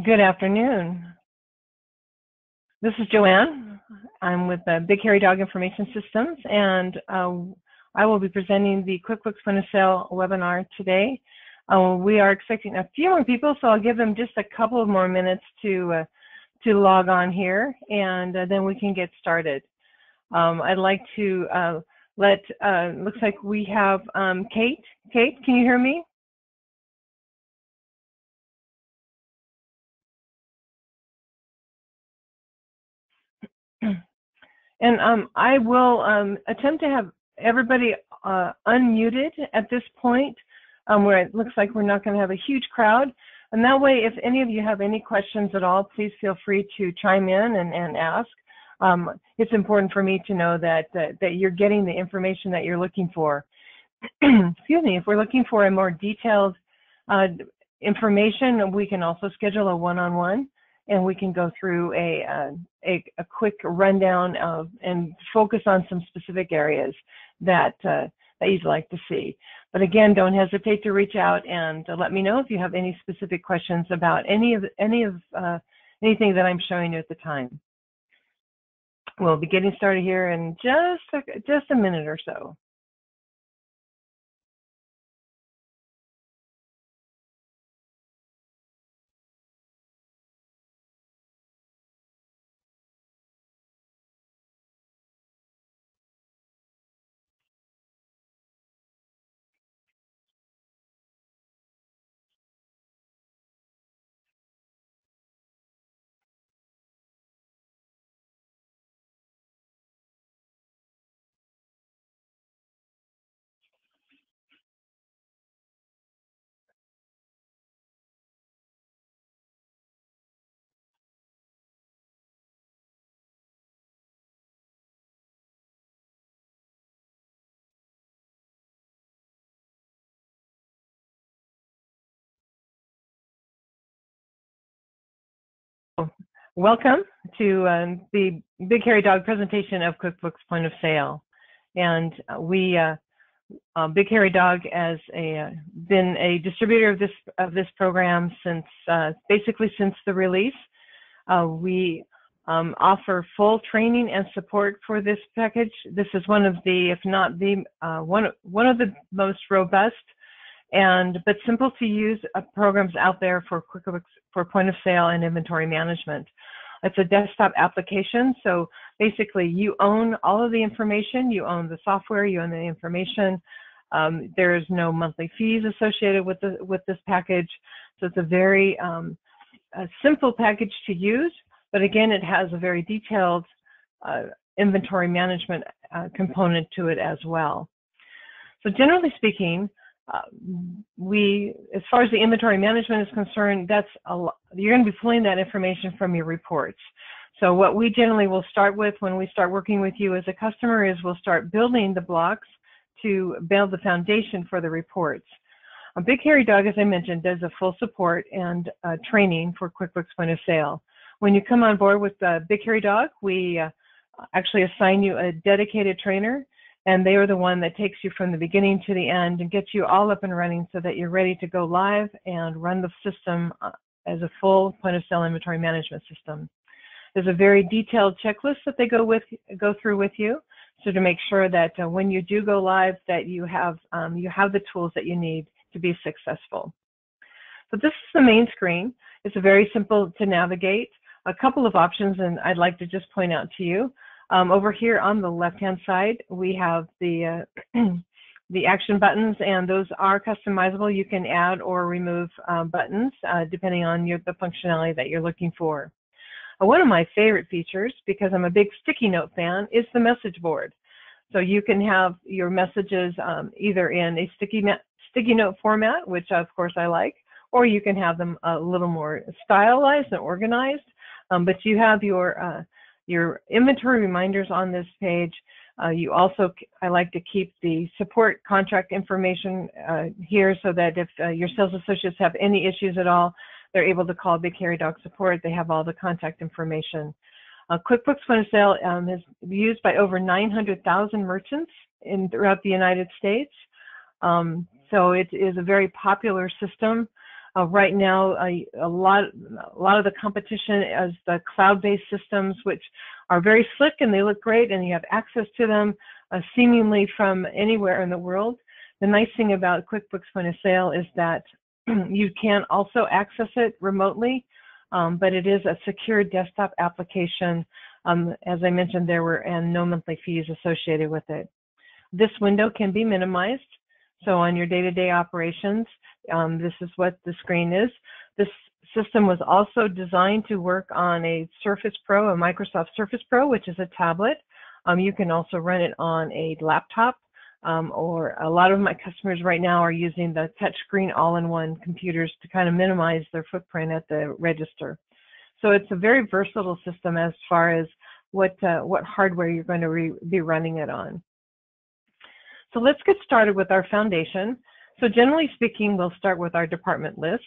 Good afternoon. This is JoAnne. I'm with Big Hairy Dog Information Systems, and I will be presenting the QuickBooks Point of Sale webinar today. We are expecting a few more people, so I'll give them just a couple of more minutes to log on here, and then we can get started. I'd like to looks like we have Kate. Kate, can you hear me? And I will attempt to have everybody unmuted at this point, where it looks like we're not going to have a huge crowd. And that way, if any of you have any questions at all, please feel free to chime in and ask. It's important for me to know that you're getting the information that you're looking for. Excuse me, if we're looking for a more detailed information, we can also schedule a one-on-one. And we can go through a quick rundown of and focus on some specific areas that you'd like to see. But again, don't hesitate to reach out and let me know if you have any specific questions about anything that I'm showing you at the time. We'll be getting started here in just a minute or so. Welcome to the Big Hairy Dog presentation of QuickBooks Point of Sale. And we, Big Hairy Dog has been a distributor of this program since basically since the release. We offer full training and support for this package. This is one of the, if not the one of the most robust but simple to use programs out there for QuickBooks for point of sale and inventory management. It's a desktop application, so basically you own all of the information, you own the software, you own the information. There's no monthly fees associated with this package, so it's a very simple package to use, but again, it has a very detailed inventory management component to it as well. So generally speaking, as far as the inventory management is concerned, you're going to be pulling that information from your reports. So what we generally will start with when we start working with you as a customer is we'll start building the blocks to build the foundation for the reports. A Big Hairy Dog, as I mentioned, does a full support and training for QuickBooks Point of Sale. When you come on board with Big Hairy Dog, we actually assign you a dedicated trainer, and they are the one that takes you from the beginning to the end and gets you all up and running so that you're ready to go live and run the system as a full point of sale inventory management system. There's a very detailed checklist that they go through with you, so to make sure that when you do go live, that you have the tools that you need to be successful. So this is the main screen. It's very simple to navigate. A couple of options, and I'd like to just point out to you. Over here on the left-hand side, we have the action buttons, and those are customizable. You can add or remove buttons depending on the functionality that you're looking for. One of my favorite features, because I'm a big sticky note fan, is the message board. So you can have your messages either in a sticky note format, which of course I like, or you can have them a little more stylized and organized. But you have your inventory reminders on this page. I like to keep the support contract information here so that if your sales associates have any issues at all, they're able to call Big Hairy Dog support. They have all the contact information. QuickBooks Point of Sale is used by over 900,000 merchants throughout the United States. So it is a very popular system. Right now, a lot of the competition is the cloud-based systems, which are very slick and they look great, and you have access to them seemingly from anywhere in the world. The nice thing about QuickBooks Point of Sale is that you can also access it remotely, but it is a secure desktop application. As I mentioned, there were no monthly fees associated with it. This window can be minimized. So on your day-to-day operations, this is what the screen is. This system was also designed to work on a Surface Pro, a Microsoft Surface Pro, which is a tablet. You can also run it on a laptop, or a lot of my customers right now are using the touchscreen all-in-one computers to kind of minimize their footprint at the register. So it's a very versatile system as far as what hardware you're going to be running it on. So let's get started with our foundation. So generally speaking, we'll start with our department list.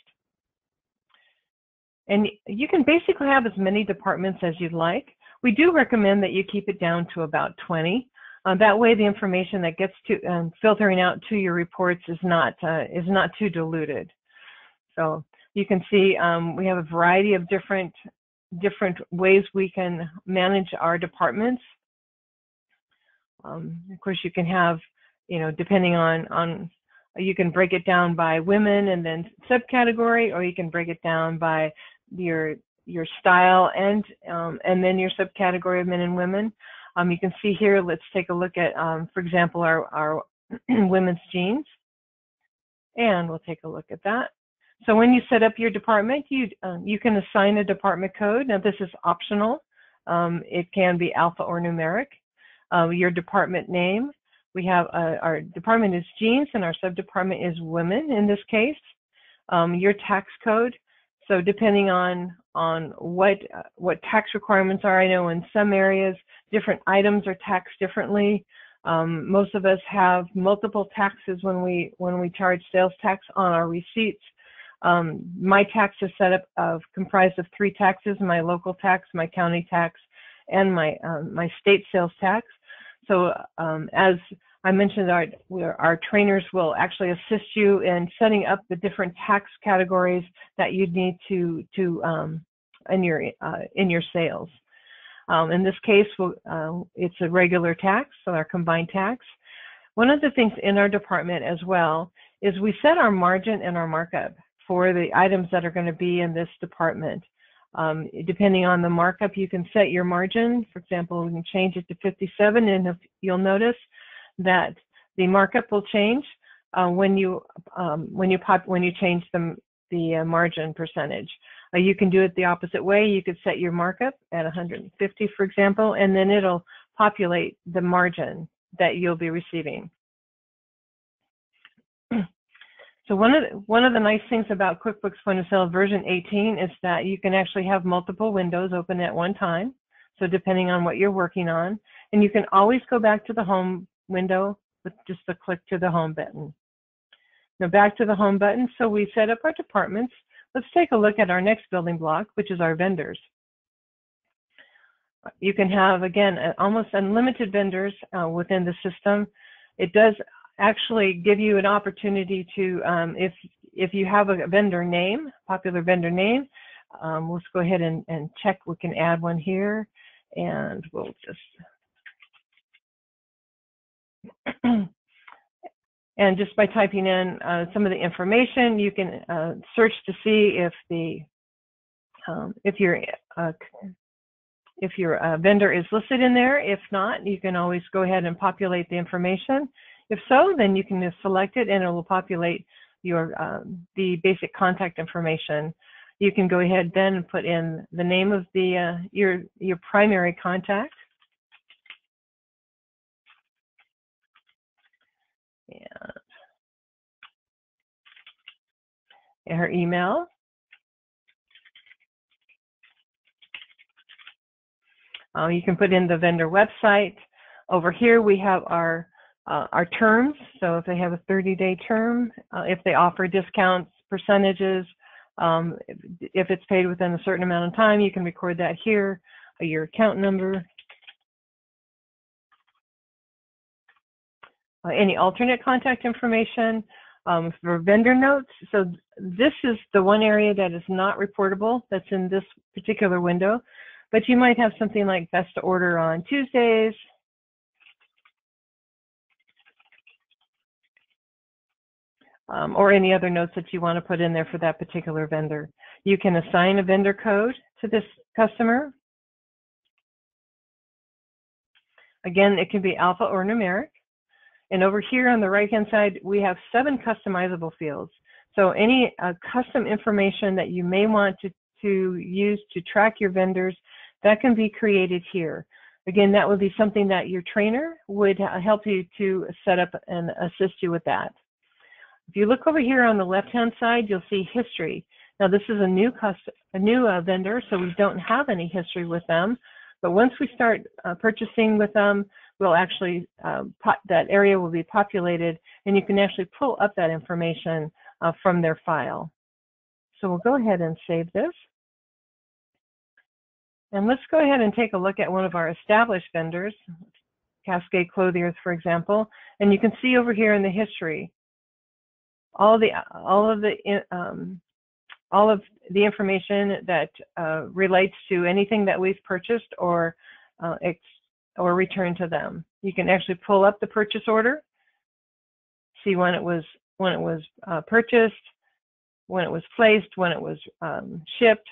And you can basically have as many departments as you'd like. We do recommend that you keep it down to about 20. That way the information that gets to filtering out to your reports is not too diluted. So you can see we have a variety of different ways we can manage our departments. Of course, you can have, depending on you can break it down by women and then subcategory, or you can break it down by your style and then your subcategory of men and women. You can see here, let's take a look at, for example, our women's jeans, and we'll take a look at that. So when you set up your department, you can assign a department code. Now this is optional. It can be alpha or numeric. Your department name. We have our department is jeans and our subdepartment is women in this case. Your tax code. So depending on what tax requirements are, I know in some areas different items are taxed differently. Most of us have multiple taxes when we charge sales tax on our receipts. My tax is set up comprised of 3 taxes: my local tax, my county tax, and my state sales tax. So as I mentioned, our trainers will actually assist you in setting up the different tax categories that you need to in your sales. In this case, it's a regular tax, so our combined tax. One of the things in our department as well is we set our margin and our markup for the items that are going to be in this department. Depending on the markup, you can set your margin. For example, we can change it to 57, and if you'll notice that the markup will change when you change the margin percentage. You can do it the opposite way. You could set your markup at 150, for example, and then it'll populate the margin that you'll be receiving. So one of the nice things about QuickBooks Point of Sale version 18 is that you can actually have multiple windows open at one time. So depending on what you're working on, and you can always go back to the home window with just a click to the home button. Now back to the home button. So we set up our departments. Let's take a look at our next building block, which is our vendors. You can have, again, almost unlimited vendors within the system. It does actually give you an opportunity to, if you have a vendor name, popular vendor name, let's go ahead and check. We can add one here, and we'll just, and just by typing in some of the information, you can search to see if your vendor is listed in there. If not, you can always go ahead and populate the information. If so, then you can just select it and it will populate your the basic contact information. You can go ahead then and put in the name of the your primary contact. And her email. You can put in the vendor website. Over here we have our terms. So if they have a 30-day term, if they offer discounts, percentages, if it's paid within a certain amount of time, you can record that here. Your account number. Any alternate contact information. For vendor notes, so this is the one area that is not reportable that's in this particular window, but you might have something like best to order on Tuesdays, or any other notes that you want to put in there for that particular vendor. You can assign a vendor code to this customer. Again, it can be alpha or numeric. And over here on the right-hand side, we have 7 customizable fields. So any custom information that you may want to use to track your vendors, that can be created here. Again, that would be something that your trainer would help you to set up and assist you with that. If you look over here on the left-hand side, you'll see history. Now, this is a new vendor, so we don't have any history with them. But once we start purchasing with them, we'll actually, that area will be populated, and you can actually pull up that information from their file. So we'll go ahead and save this. And let's go ahead and take a look at one of our established vendors, Cascade Clothiers, for example. And you can see over here in the history, all of the information that relates to anything that we've purchased or returned to them. You can actually pull up the purchase order, see when it was purchased, when it was placed, when it was shipped,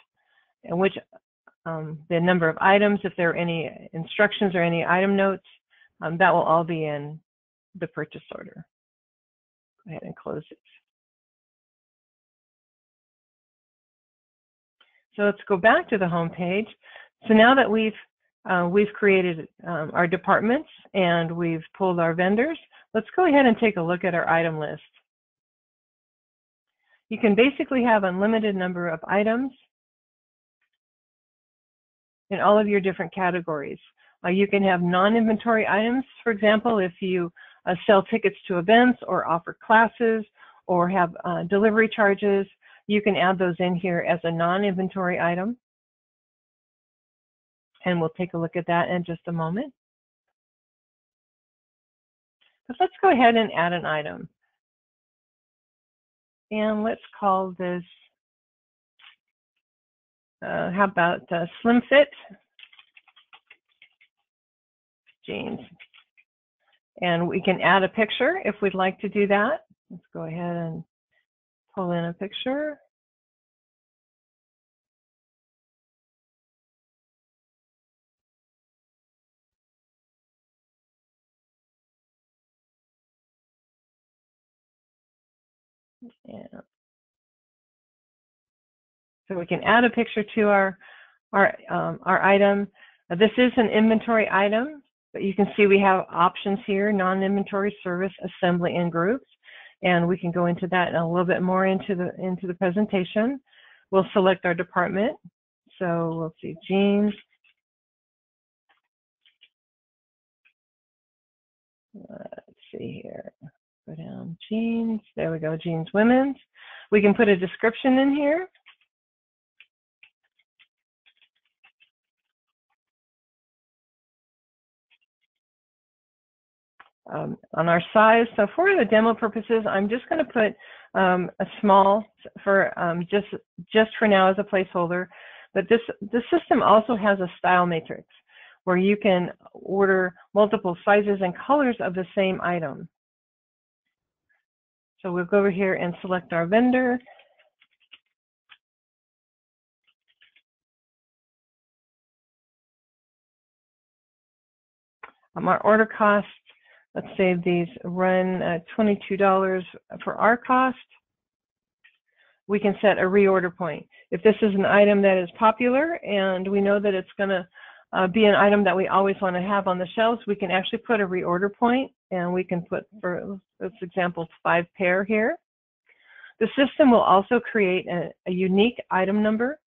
and which the number of items, if there are any instructions or any item notes, that will all be in the purchase order. Go ahead and close it. So let's go back to the home page. So now that we've created our departments and we've pulled our vendors, let's go ahead and take a look at our item list. You can basically have unlimited number of items in all of your different categories. You can have non-inventory items, for example, if you sell tickets to events or offer classes or have delivery charges, you can add those in here as a non-inventory item. And we'll take a look at that in just a moment. But let's go ahead and add an item. And let's call this, how about Slim Fit jeans. And we can add a picture if we'd like to do that. Let's go ahead and pull in a picture. Yeah. So we can add a picture to our item. This is an inventory item, but you can see we have options here: non-inventory, service, assembly, and groups. And we can go into that a little bit more into the presentation. We'll select our department. So we'll see jeans. Let's see here. Go down jeans. There we go, jeans women's. We can put a description in here. On our size. So for the demo purposes, I'm just going to put a small for just for now as a placeholder. But this system also has a style matrix where you can order multiple sizes and colors of the same item. So we'll go over here and select our vendor. Our order cost, let's say these run $22 for our cost. We can set a reorder point. If this is an item that is popular and we know that it's going to be an item that we always want to have on the shelves, we can actually put a reorder point, and we can put, for this example, 5 pair here. The system will also create a unique item number.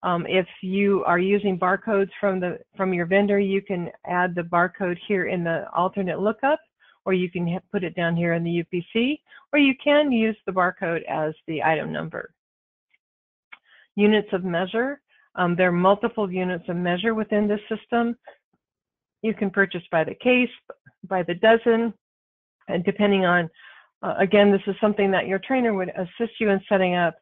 If you are using barcodes from your vendor, you can add the barcode here in the alternate lookup, or you can put it down here in the UPC, or you can use the barcode as the item number. Units of measure. There are multiple units of measure within this system. You can purchase by the case, by the dozen, and depending on Again, this is something that your trainer would assist you in setting up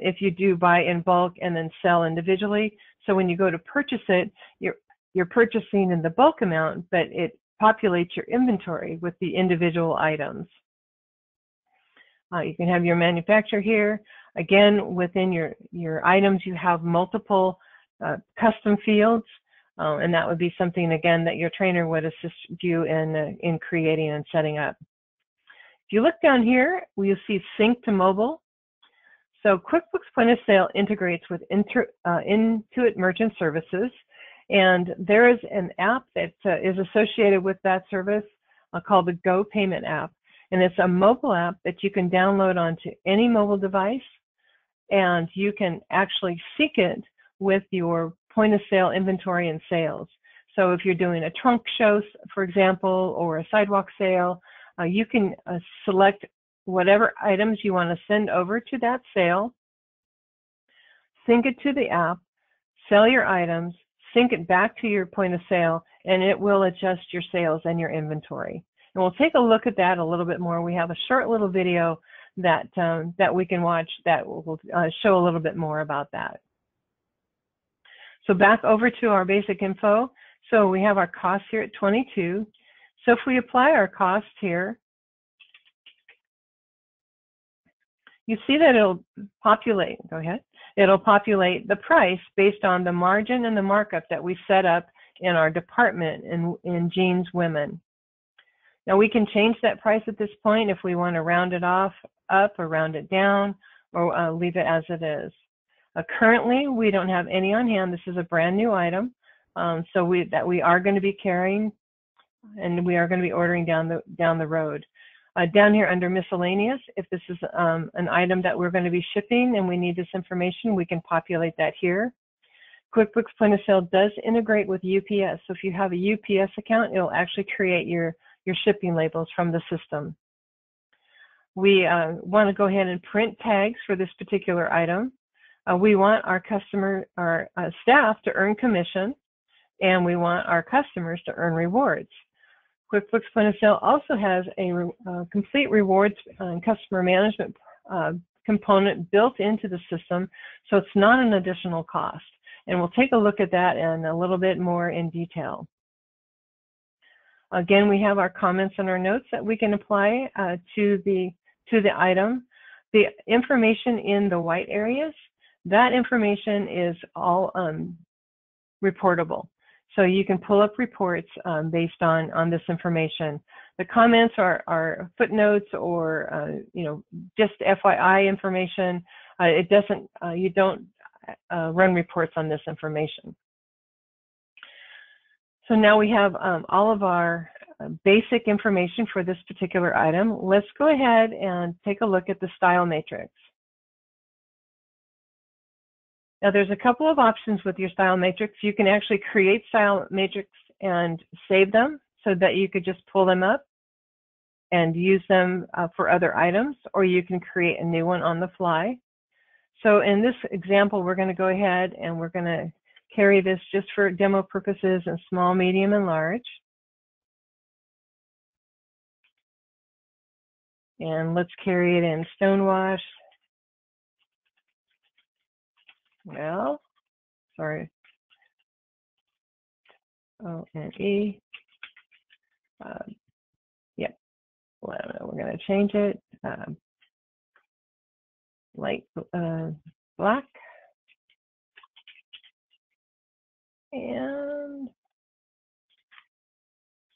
if you do buy in bulk and then sell individually. So when you go to purchase it, you're purchasing in the bulk amount, but it populates your inventory with the individual items. You can have your manufacturer here. Again, within your items, you have multiple custom fields, and that would be something, again, that your trainer would assist you in creating and setting up. If you look down here, you'll see Sync to Mobile. So QuickBooks Point of Sale integrates with Intuit Merchant Services, and there is an app that is associated with that service called the Go Payment app. And it's a mobile app that you can download onto any mobile device, and you can actually sync it with your point of sale inventory and sales. So if you're doing a trunk show, for example, or a sidewalk sale, you can select whatever items you want to send over to that sale, sync it to the app, sell your items, sync it back to your point of sale, and it will adjust your sales and your inventory. And we'll take a look at that a little bit more. We have a short little video that we can watch that will show a little bit more about that. So back over to our basic info. So we have our costs here at 22. So if we apply our cost here, you see that it'll populate, go ahead, it'll populate the price based on the margin and the markup that we set up in our department in Jeans Women. Now we can change that price at this point if we want to round it off, up, or round it down, or leave it as it is. Currently, we don't have any on hand. This is a brand new item, so we are going to be carrying, and we are going to be ordering down the road. Down here under miscellaneous, if this is an item that we're going to be shipping and we need this information, we can populate that here. QuickBooks Point of Sale does integrate with UPS, so if you have a UPS account, it'll actually create your shipping labels from the system. We want to go ahead and print tags for this particular item. We want our staff to earn commission, and we want our customers to earn rewards. QuickBooks Point of Sale also has a complete rewards and customer management component built into the system, so it's not an additional cost. And we'll take a look at that in a little bit more in detail. Again, we have our comments and our notes that we can apply to the item. The information in the white areas, that information is all reportable. So you can pull up reports based on this information. The comments are footnotes or just FYI information. You don't run reports on this information. So now we have all of our basic information for this particular item. Let's go ahead and take a look at the style matrix. Now there's a couple of options with your style matrix. You can actually create style matrix and save them so that you could just pull them up and use them for other items, or you can create a new one on the fly. So in this example, we're going to go ahead and we're going to carry this just for demo purposes in small, medium, and large. And let's carry it in stonewash. Well, sorry. O-N-E. Yep. Well, we're going to change it. Light black. And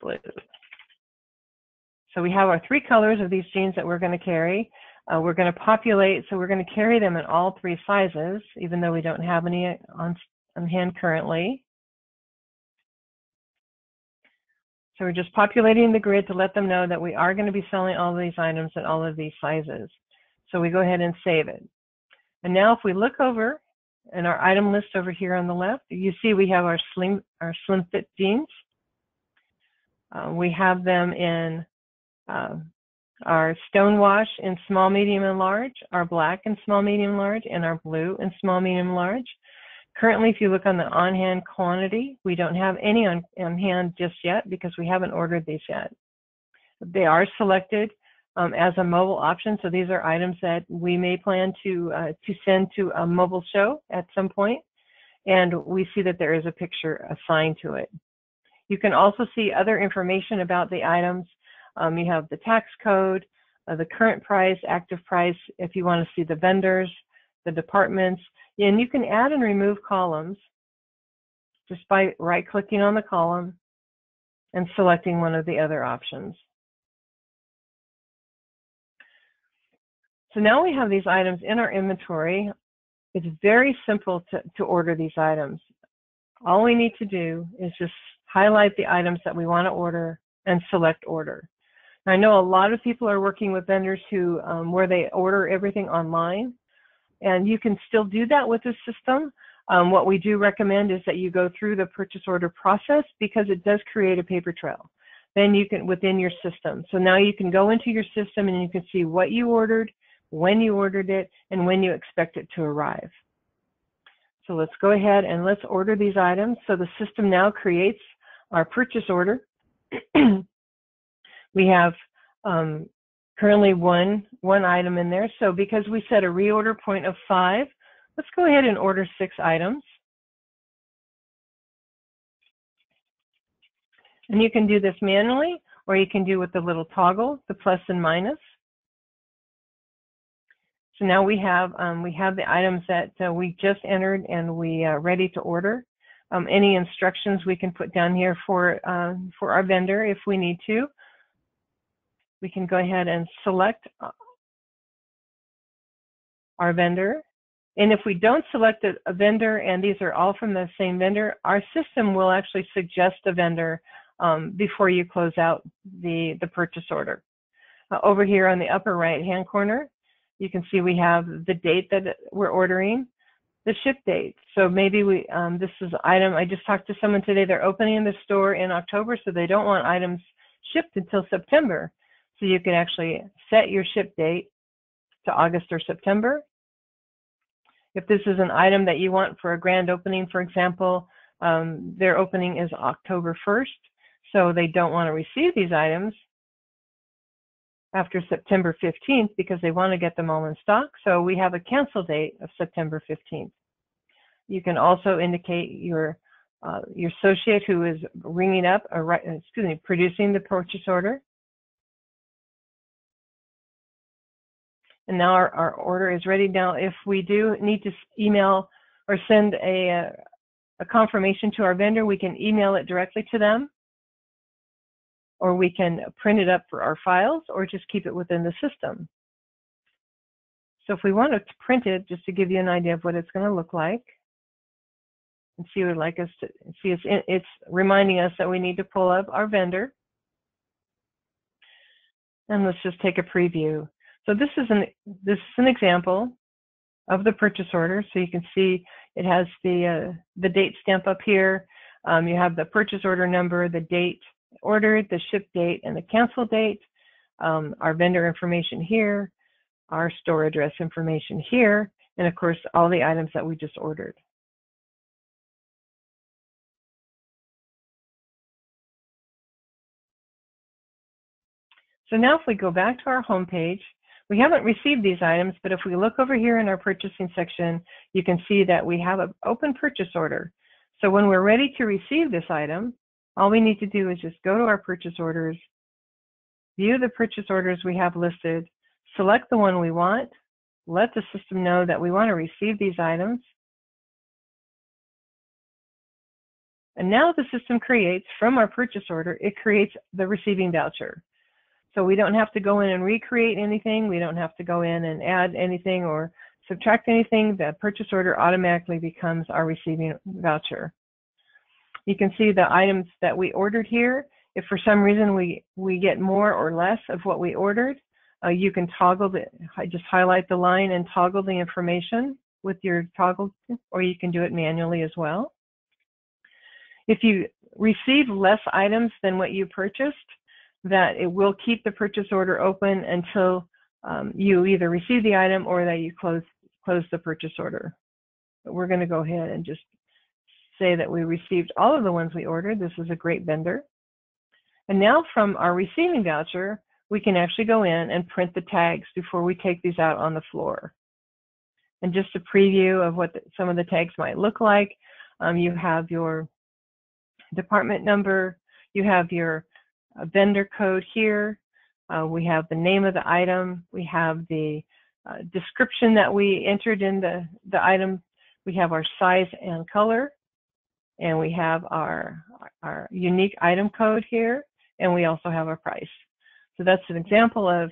blue. So we have our three colors of these jeans that we're going to carry. We're going to populate, so we're going to carry them in all three sizes, even though we don't have any on hand currently. So we're just populating the grid to let them know that we are going to be selling all of these items in all of these sizes. So we go ahead and save it. And now if we look over in our item list over here on the left, you see we have our slim fit jeans. We have them in our stonewash in small, medium, and large, our black in small, medium, large, and our blue in small, medium, large. Currently, if you look on the on-hand quantity, we don't have any on hand just yet because we haven't ordered these yet. They are selected as a mobile option. So these are items that we may plan to send to a mobile show at some point, and we see that there is a picture assigned to it. You can also see other information about the items. You have the tax code, the current price, active price, if you want to see the vendors, the departments, and you can add and remove columns just by right-clicking on the column and selecting one of the other options. So now we have these items in our inventory. It's very simple to order these items. All we need to do is just highlight the items that we want to order and select order. I know a lot of people are working with vendors who where they order everything online, and you can still do that with this system. What we do recommend is that you go through the purchase order process, because it does create a paper trail. Then you can, within your system. So now you can go into your system and you can see what you ordered, when you ordered it, and when you expect it to arrive. So let's go ahead and let's order these items. So the system now creates our purchase order. We have currently one item in there. So because we set a reorder point of 5, let's go ahead and order 6 items. And you can do this manually, or you can do with the little toggle, the plus and minus. So now we have the items that we just entered and we are ready to order. Any instructions we can put down here for our vendor if we need to. We can go ahead and select our vendor. And if we don't select a vendor and these are all from the same vendor, our system will actually suggest a vendor before you close out the purchase order. Over here on the upper right-hand corner, you can see we have the date that we're ordering, the ship date. So maybe this is an item, I just talked to someone today, they're opening the store in October, so they don't want items shipped until September. So you can actually set your ship date to August or September. If this is an item that you want for a grand opening, for example, their opening is October 1st, so they don't want to receive these items after September 15th because they want to get them all in stock. So we have a cancel date of September 15th. You can also indicate your associate who is ringing up, producing the purchase order. And now our order is ready. Now, if we do need to email or send a confirmation to our vendor, we can email it directly to them, or we can print it up for our files, or just keep it within the system. So if we want to print it, just to give you an idea of what it's going to look like, and see, would like us to see, it's reminding us that we need to pull up our vendor. And let's just take a preview. So this is an example of the purchase order. So you can see it has the date stamp up here. You have the purchase order number, the date ordered, the ship date, and the cancel date. Our vendor information here, our store address information here, and of course all the items that we just ordered. So now if we go back to our home page, we haven't received these items, but if we look over here in our purchasing section, you can see that we have an open purchase order. So when we're ready to receive this item, all we need to do is just go to our purchase orders, view the purchase orders we have listed, select the one we want, let the system know that we want to receive these items. And now the system creates, from our purchase order, it creates the receiving voucher. So we don't have to go in and recreate anything. We don't have to go in and add anything or subtract anything. The purchase order automatically becomes our receiving voucher. You can see the items that we ordered here. If for some reason we get more or less of what we ordered, you can toggle just highlight the line and toggle the information with your toggle, or you can do it manually as well. If you receive less items than what you purchased, that it will keep the purchase order open until you either receive the item or that you close the purchase order. But we're going to go ahead and just say that we received all of the ones we ordered. This is a great vendor. And now from our receiving voucher, we can actually go in and print the tags before we take these out on the floor. And just a preview of what some of the tags might look like. You have your department number, you have your vendor code here, we have the name of the item, we have the description that we entered in the item, we have our size and color, and we have our unique item code here, and we also have our price. So that's an example of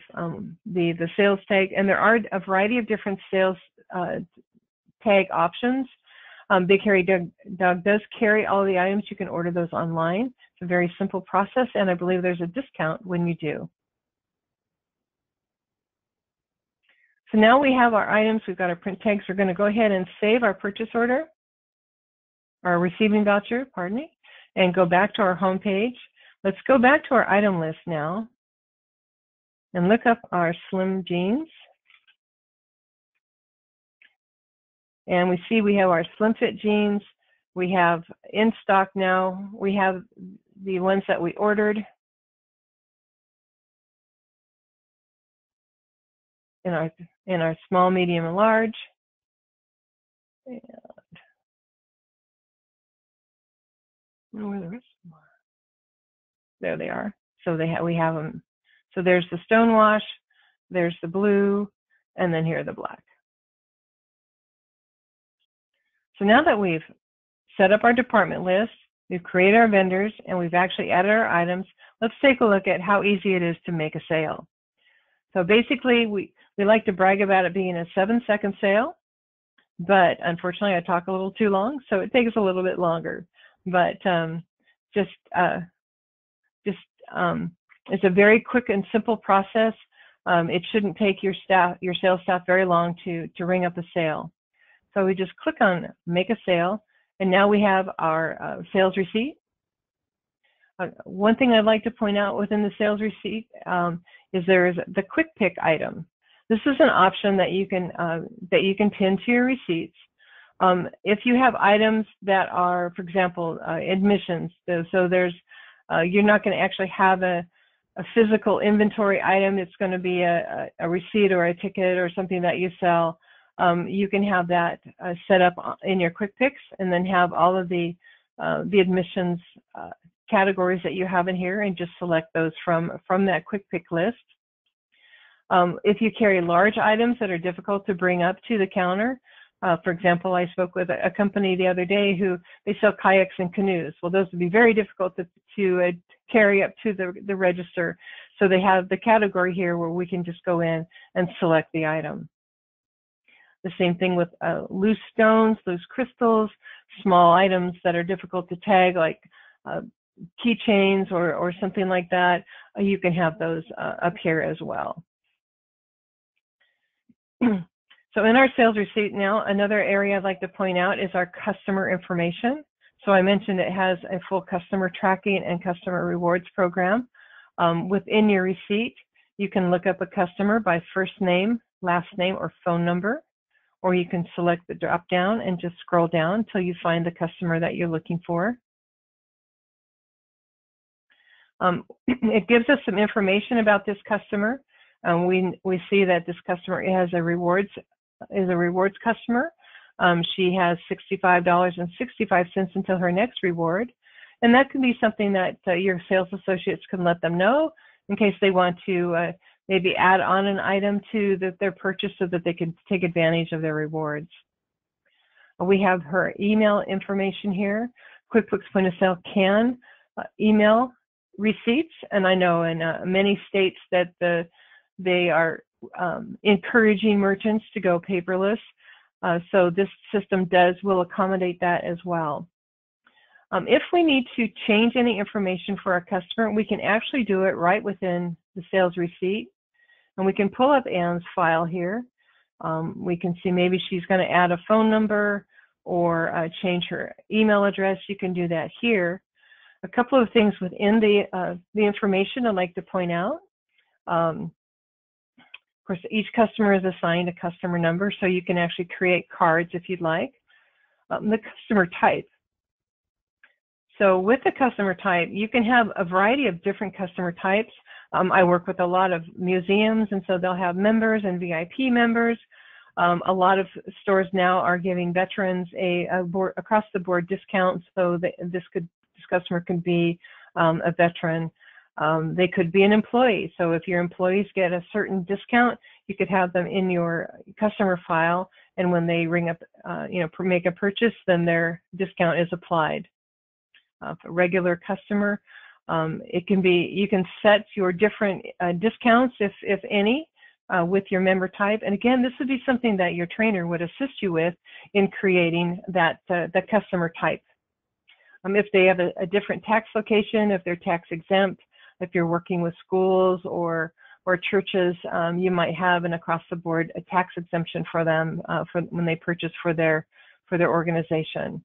the sales tag, and there are a variety of different sales tag options. Big Hairy Dog does carry all the items. You can order those online. It's a very simple process, and I believe there's a discount when you do. So now we have our items. We've got our print tags. We're going to go ahead and save our purchase order, our receiving voucher, pardon me, and go back to our home page. Let's go back to our item list now and look up our slim jeans. And we see we have our slim fit jeans. We have in stock now. We have the ones that we ordered in our small, medium, and large. And where the rest of them are? There they are. So we have them. So there's the stonewash, there's the blue, and then here are the black. So now that we've set up our department list, we've created our vendors, and we've actually added our items, let's take a look at how easy it is to make a sale. So basically, we like to brag about it being a 7-second sale, but unfortunately I talk a little too long, so it takes a little bit longer. But it's a very quick and simple process. It shouldn't take your sales staff very long to ring up a sale. So we just click on Make a Sale, and now we have our sales receipt. One thing I'd like to point out within the sales receipt is there is the Quick Pick item. This is an option that you can pin to your receipts. If you have items that are, for example, admissions, so there's you're not going to actually have a physical inventory item. It's going to be a receipt or a ticket or something that you sell. You can have that set up in your Quick Picks, and then have all of the admissions categories that you have in here, and just select those from that Quick Pick list. If you carry large items that are difficult to bring up to the counter, for example, I spoke with a company the other day who they sell kayaks and canoes. Well, those would be very difficult to carry up to the register. So they have the category here where we can just go in and select the item. The same thing with loose stones, loose crystals, small items that are difficult to tag, like keychains or something like that. You can have those up here as well. So in our sales receipt now, another area I'd like to point out is our customer information. So I mentioned it has a full customer tracking and customer rewards program. Within your receipt, you can look up a customer by first name, last name, or phone number, or you can select the drop down and just scroll down until you find the customer that you're looking for. It gives us some information about this customer. We see that this customer is a rewards customer. She has $65.65 until her next reward, and that can be something that your sales associates can let them know in case they want to maybe add on an item to their purchase so that they can take advantage of their rewards. We have her email information here. QuickBooks Point of Sale can email receipts, and I know in many states that they are encouraging merchants to go paperless. So this system will accommodate that as well. If we need to change any information for our customer, we can actually do it right within the sales receipt. And we can pull up Anne's file here. We can see maybe she's going to add a phone number or change her email address. You can do that here. A couple of things within the information I'd like to point out. Of course, each customer is assigned a customer number, so you can actually create cards if you'd like. The customer type. So with the customer type, you can have a variety of different customer types. I work with a lot of museums, and so they'll have members and VIP members. A lot of stores now are giving veterans a across-the-board discount, so that this customer could be a veteran. They could be an employee, so if your employees get a certain discount, you could have them in your customer file, and when they ring up, make a purchase, then their discount is applied. For a regular customer, it can be, you can set your different discounts, if any, with your member type. And again, this would be something that your trainer would assist you with in creating that the customer type. If they have a different tax location, if they're tax exempt, if you're working with schools or churches, you might have an across-the-board tax exemption for them for when they purchase for their organization.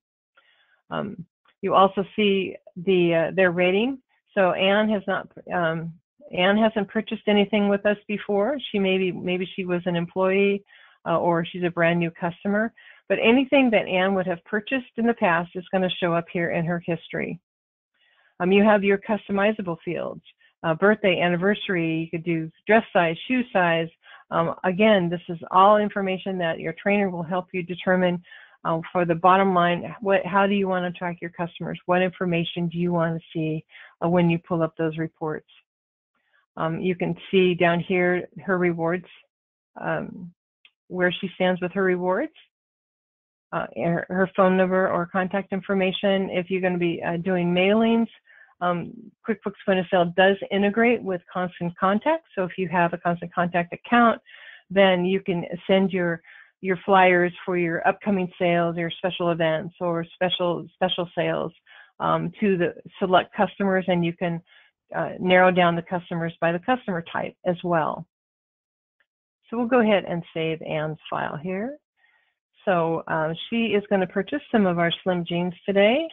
You also see their rating. So Anne hasn't purchased anything with us before. She maybe she was an employee or she's a brand new customer. But anything that Anne would have purchased in the past is going to show up here in her history. You have your customizable fields, birthday, anniversary. You could do dress size, shoe size. Again, this is all information that your trainer will help you determine. For the bottom line, how do you want to track your customers? What information do you want to see when you pull up those reports? You can see down here her rewards, where she stands with her rewards, her phone number or contact information. If you're going to be doing mailings, QuickBooks Point of Sale does integrate with Constant Contact. So if you have a Constant Contact account, then you can send your flyers for your upcoming sales, your special events, or special sales to the select customers, and you can narrow down the customers by the customer type as well. So we'll go ahead and save Anne's file here. So she is going to purchase some of our slim jeans today,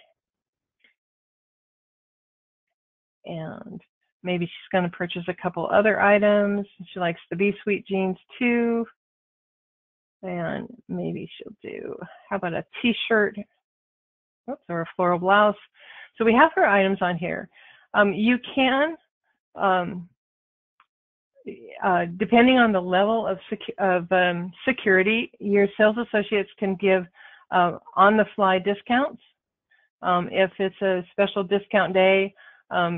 and maybe she's going to purchase a couple other items. She likes the Be Sweet jeans too. And maybe she'll do, how about a t-shirt, or a floral blouse. So we have her items on here. You can, depending on the level of security, your sales associates can give on-the-fly discounts. If it's a special discount day,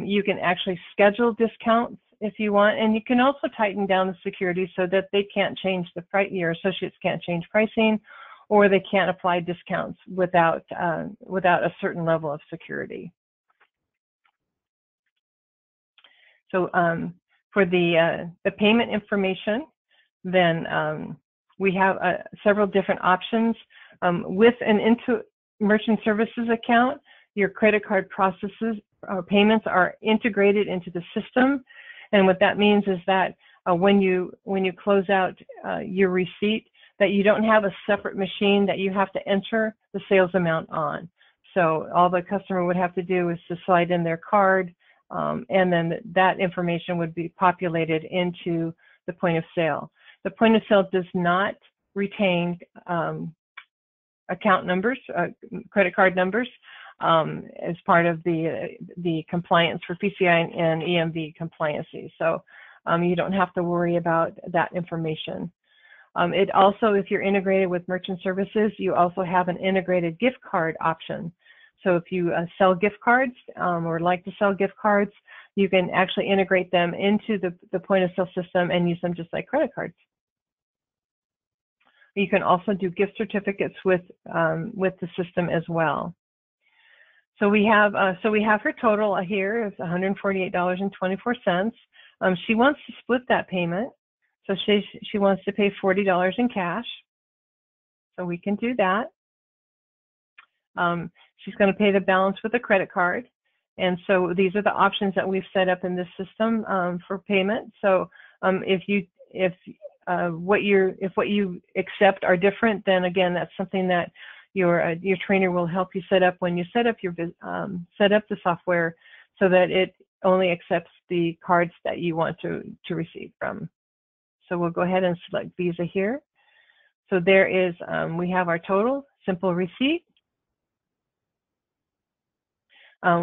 you can actually schedule discounts if you want, and you can also tighten down the security so that they can't change the price. Your associates can't change pricing, or they can't apply discounts without a certain level of security. So for the payment information, then we have several different options. With an Merchant Services account, your credit card processes payments are integrated into the system. And what that means is that when you close out your receipt, that you don't have a separate machine that you have to enter the sales amount on. So all the customer would have to do is to slide in their card, and then that information would be populated into the point of sale. The point of sale does not retain account numbers, credit card numbers, as part of the compliance for PCI and EMV compliancy. So you don't have to worry about that information. It also, if you're integrated with Merchant Services, you also have an integrated gift card option. So if you sell gift cards or like to sell gift cards, you can actually integrate them into the point of sale system and use them just like credit cards. You can also do gift certificates with the system as well. So we have her total here is $148.24. She wants to split that payment, so she wants to pay $40 in cash. So we can do that. She's going to pay the balance with a credit card, and so these are the options that we've set up in this system for payment. So if what you accept are different, then again, that's something that your trainer will help you set up when you set up the software, so that it only accepts the cards that you want to receive from. So we'll go ahead and select Visa here. So there is, we have our total, simple receipt.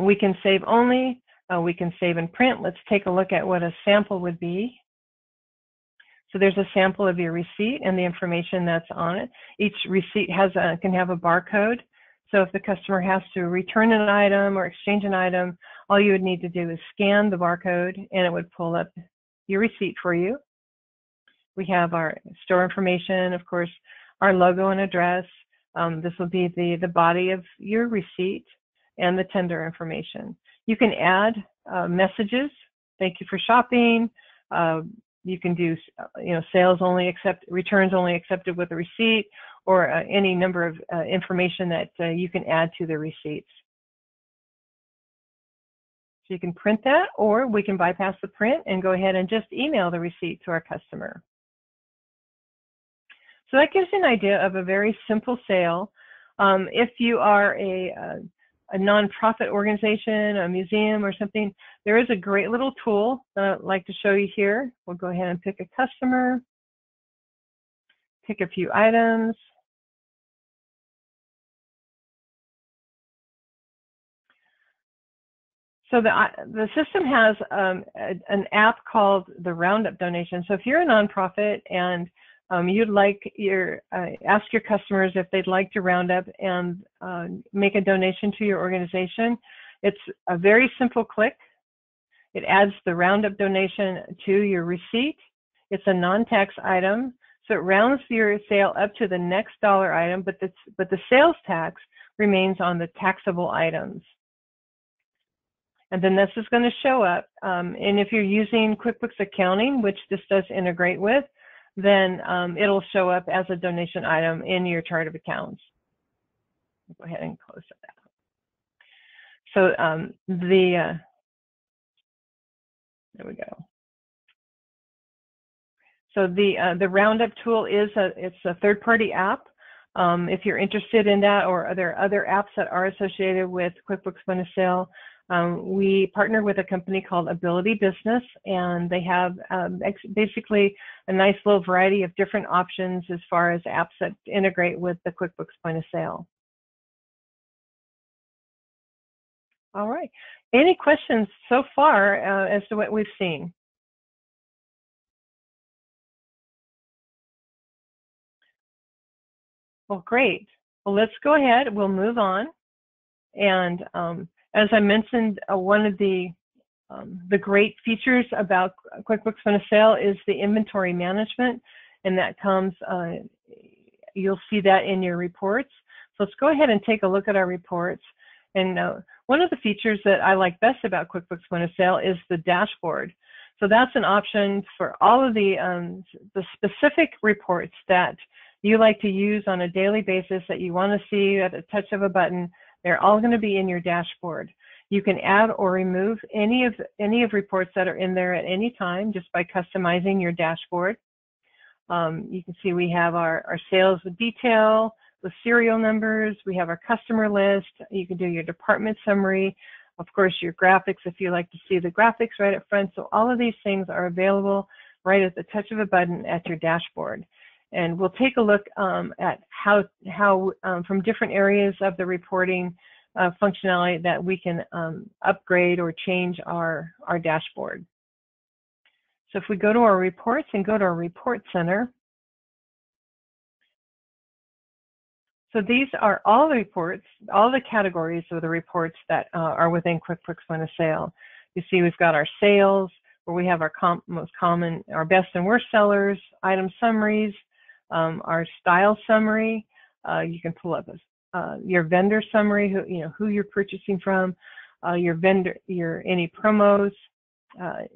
We can save only, we can save and print. Let's take a look at what a sample would be. So there's a sample of your receipt and the information that's on it. Each receipt can have a barcode. So if the customer has to return an item or exchange an item, all you would need to do is scan the barcode and it would pull up your receipt for you. We have our store information, of course, our logo and address. This will be the body of your receipt and the tender information. You can add messages. Thank you for shopping. You can do, sales only returns only accepted with a receipt, or any number of information that you can add to the receipts. So you can print that, or we can bypass the print and go ahead and just email the receipt to our customer. So that gives you an idea of a very simple sale. If you are a nonprofit organization, a museum or something, there is a great little tool that I'd like to show you here. We'll go ahead and pick a customer, pick a few items. So the system has an app called the Roundup Donation. So if you're a nonprofit and you'd like ask your customers if they'd like to round up and make a donation to your organization, it's a very simple click. It adds the Roundup donation to your receipt. It's a non-tax item, so it rounds your sale up to the next dollar item, but the sales tax remains on the taxable items. And then this is going to show up. And if you're using QuickBooks Accounting, which this does integrate with, then it'll show up as a donation item in your chart of accounts. Go ahead and close that out. So there we go. So the Roundup tool it's a third-party app. If you're interested in that, or are there other apps that are associated with QuickBooks Point of Sale, we partner with a company called Ability Business, and they have basically a nice little variety of different options as far as apps that integrate with the QuickBooks Point of Sale. All right. Any questions so far as to what we've seen? Well, great. Well, let's go ahead. We'll move on. And as I mentioned, one of the great features about QuickBooks Point of Sale is the inventory management, and that comes, you'll see that in your reports. So let's go ahead and take a look at our reports. And one of the features that I like best about QuickBooks Point of Sale is the dashboard. So that's an option for all of the specific reports that you like to use on a daily basis that you want to see at a touch of a button. They're all going to be in your dashboard. You can add or remove any of reports that are in there at any time just by customizing your dashboard. You can see we have our sales with detail, with serial numbers. We have our customer list. You can do your department summary. Of course, your graphics if you like to see the graphics right up front. So all of these things are available right at the touch of a button at your dashboard. And we'll take a look at how from different areas of the reporting functionality that we can upgrade or change our dashboard. So if we go to our reports and go to our report center, so these are all the reports, all the categories of the reports that are within QuickBooks Point of Sale. You see we've got our sales, where we have our most common, our best and worst sellers, item summaries, our style summary. You can pull up your vendor summary, who you're purchasing from, your vendor, any promos,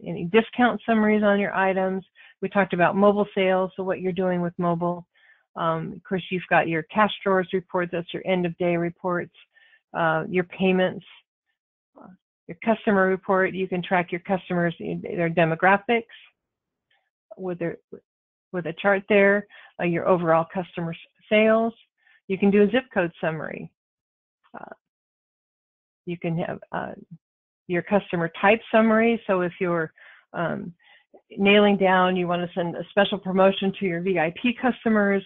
any discount summaries on your items. We talked about mobile sales, so what you're doing with mobile. Of course, you've got your cash drawers report, that's your end of day reports, your payments, your customer report. You can track your customers, their demographics with a chart there, your overall customer sales. You can do a zip code summary. You can have your customer type summary. So if you're nailing down, you want to send a special promotion to your VIP customers,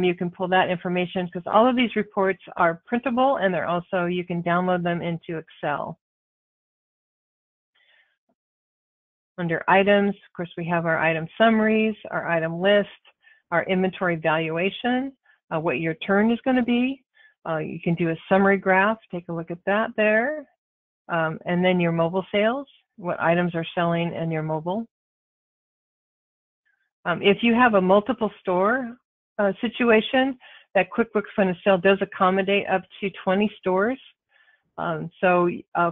You can pull that information because all of these reports are printable, and they're also, you can download them into Excel. Under items, of course, we have our item summaries, our item list, our inventory valuation, what your turn is going to be. You can do a summary graph, take a look at that there. And then your mobile sales, what items are selling in your mobile. If you have a multiple store situation, that QuickBooks Point of Sale does accommodate up to 20 stores. So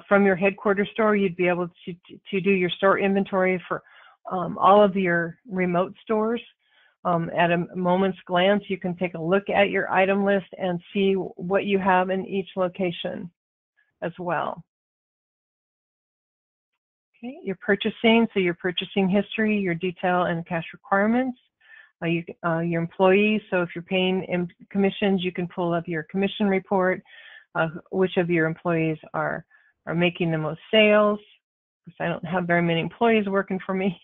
from your headquarters store, you'd be able to do your store inventory for all of your remote stores. At a moment's glance, you can take a look at your item list and see what you have in each location as well. Okay, your purchasing, so your purchasing history, your detail and cash requirements. Your employees, so if you're paying commissions, you can pull up your commission report, which of your employees are making the most sales, because I don't have very many employees working for me.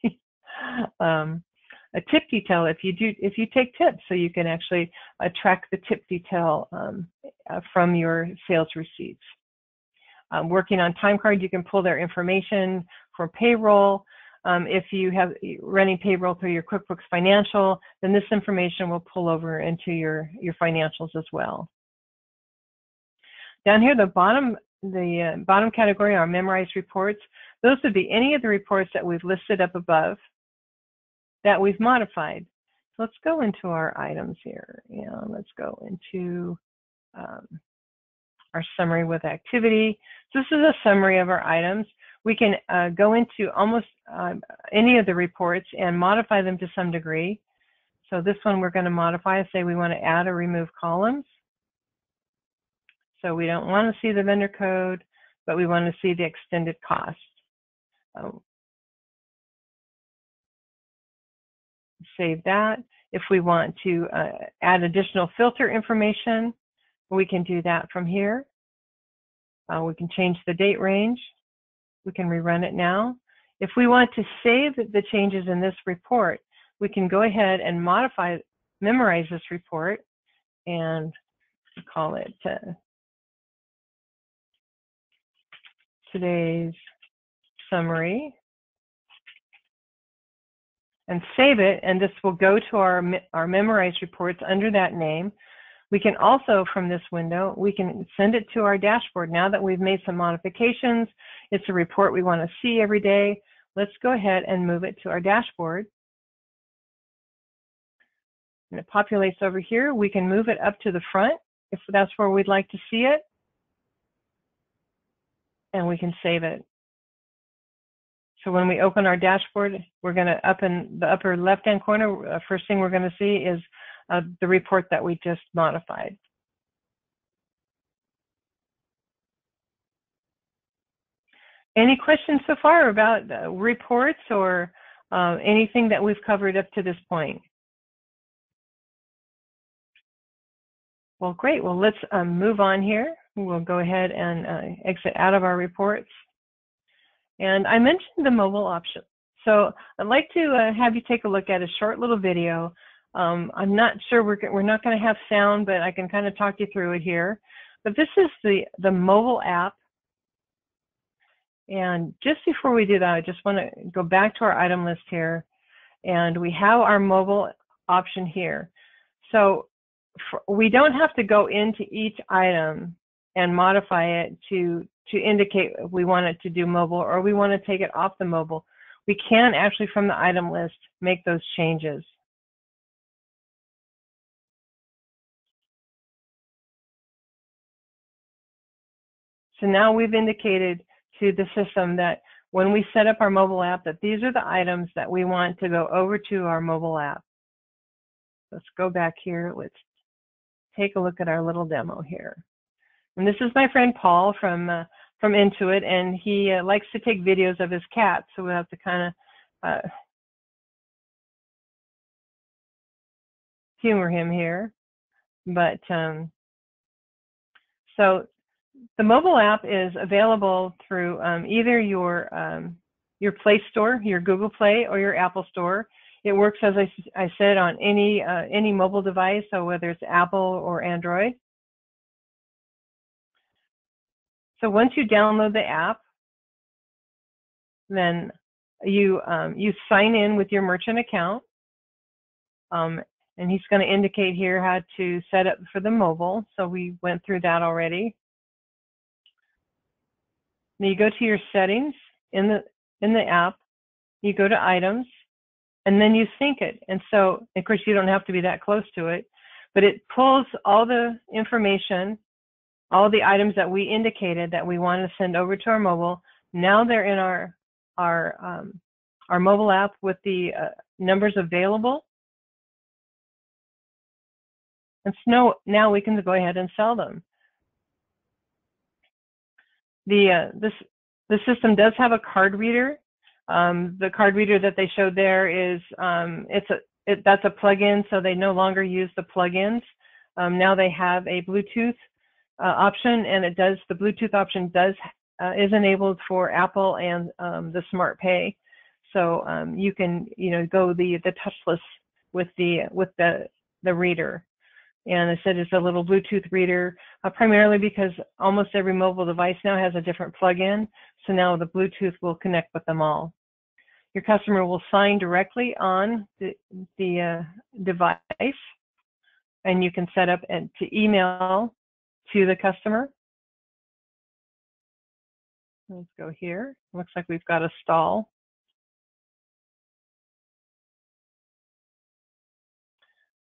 A tip detail, if you take tips, so you can actually track the tip detail from your sales receipts. Working on time card, you can pull their information for payroll. If you have running payroll through your QuickBooks Financial, then this information will pull over into your financials as well. Down here, the bottom category are memorized reports. Those would be any of the reports that we've listed up above that we've modified. So let's go into our items here. Let's go into our summary with activity. So this is a summary of our items. We can go into almost any of the reports and modify them to some degree. So this one we're going to modify, say we want to add or remove columns. So we don't want to see the vendor code, but we want to see the extended cost. Save that. If we want to add additional filter information, we can do that from here. We can change the date range. We can rerun it now. If we want to save the changes in this report, we can go ahead and memorize this report and call it today's summary and save it, and this will go to our memorized reports under that name. We can also, from this window, we can send it to our dashboard. Now that we've made some modifications, it's a report we want to see every day. Let's go ahead and move it to our dashboard. And it populates over here. We can move it up to the front if that's where we'd like to see it. And we can save it. So when we open our dashboard, we're going to, up in the upper left-hand corner, first thing we're going to see is the report that we just modified. Any questions so far about reports or anything that we've covered up to this point? Well, great. Well, let's move on here. We'll go ahead and exit out of our reports. And I mentioned the mobile option. So I'd like to have you take a look at a short little video. I'm not sure we're not going to have sound, but I can kind of talk you through it here. But this is the mobile app. And just before we do that, I just want to go back to our item list here. And we have our mobile option here. So we don't have to go into each item and modify it to indicate if we want it to do mobile or we want to take it off the mobile. We can actually, from the item list, make those changes. So now we've indicated to the system that when we set up our mobile app, that these are the items that we want to go over to our mobile app. Let's go back here. Let's take a look at our little demo here. And this is my friend Paul from Intuit, and he likes to take videos of his cat, so we'll have to kind of humor him here. But so the mobile app is available through either your Play Store, your Google Play, or your Apple Store. It works, as I said, on any mobile device, so whether it's Apple or Android. So once you download the app, then you sign in with your merchant account, and he's going to indicate here how to set up for the mobile. So we went through that already. Now you go to your settings in the app, you go to items, and then you sync it. And so, of course, you don't have to be that close to it, but it pulls all the information, all the items that we indicated that we want to send over to our mobile. Now they're in our mobile app with the numbers available. And so now we can go ahead and sell them. The system does have a card reader. The card reader that they showed there is that's a plug-in, so they no longer use the plug-ins. Now they have a Bluetooth option, and the Bluetooth option is enabled for Apple and the Smart Pay. So you can go the touchless with the reader. And I said it's a little Bluetooth reader, primarily because almost every mobile device now has a different plug-in. So now the Bluetooth will connect with them all. Your customer will sign directly on the device, and you can set up to email to the customer. Let's go here. Looks like we've got a stall.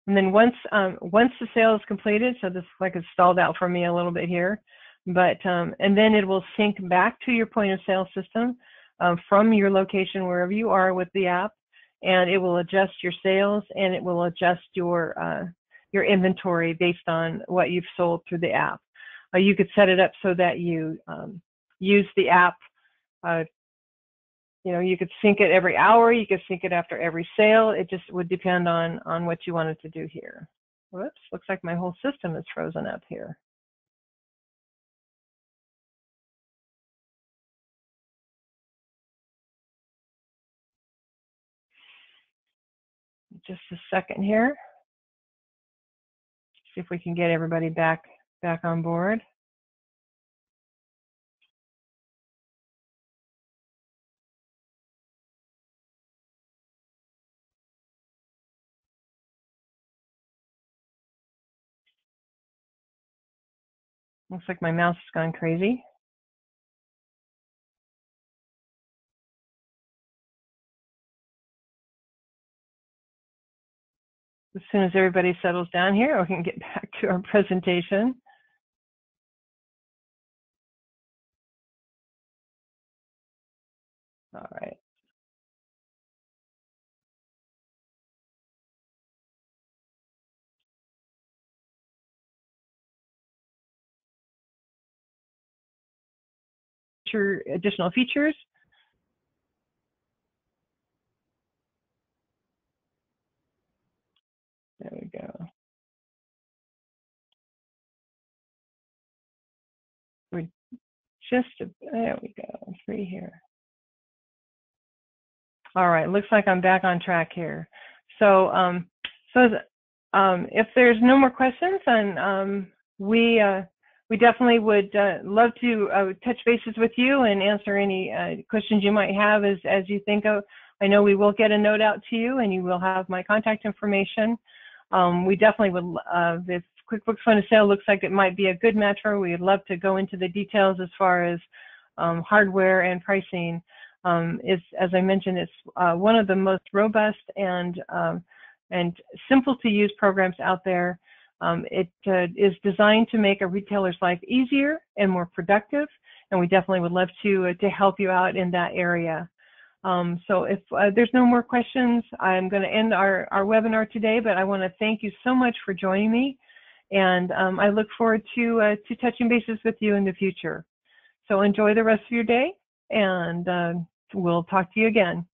And then once the sale is completed, so this like it's stalled out for me a little bit here, but and then it will sync back to your point of sale system from your location wherever you are with the app, and it will adjust your sales and it will adjust your inventory based on what you've sold through the app. You could set it up so that you use the app. You could sync it every hour, you could sync it after every sale. It just would depend on what you wanted to do here. Whoops, looks like my whole system is frozen up here. Just a second here. See if we can get everybody back on board. Looks like my mouse has gone crazy. As soon as everybody settles down here, we can get back to our presentation. All right. Additional features. There we go. There we go, 3 here. All right, looks like I'm back on track here. So, if there's no more questions, then we definitely would love to touch bases with you and answer any questions you might have as you think of. I know we will get a note out to you, and you will have my contact information. We definitely would, if QuickBooks Point of Sale looks like it might be a good match for, we'd love to go into the details as far as hardware and pricing. As I mentioned, it's one of the most robust and simple to use programs out there. It is designed to make a retailer's life easier and more productive, and we definitely would love to help you out in that area. So if there's no more questions, I'm going to end our webinar today, but I want to thank you so much for joining me, and I look forward to touching bases with you in the future. So enjoy the rest of your day, and we'll talk to you again.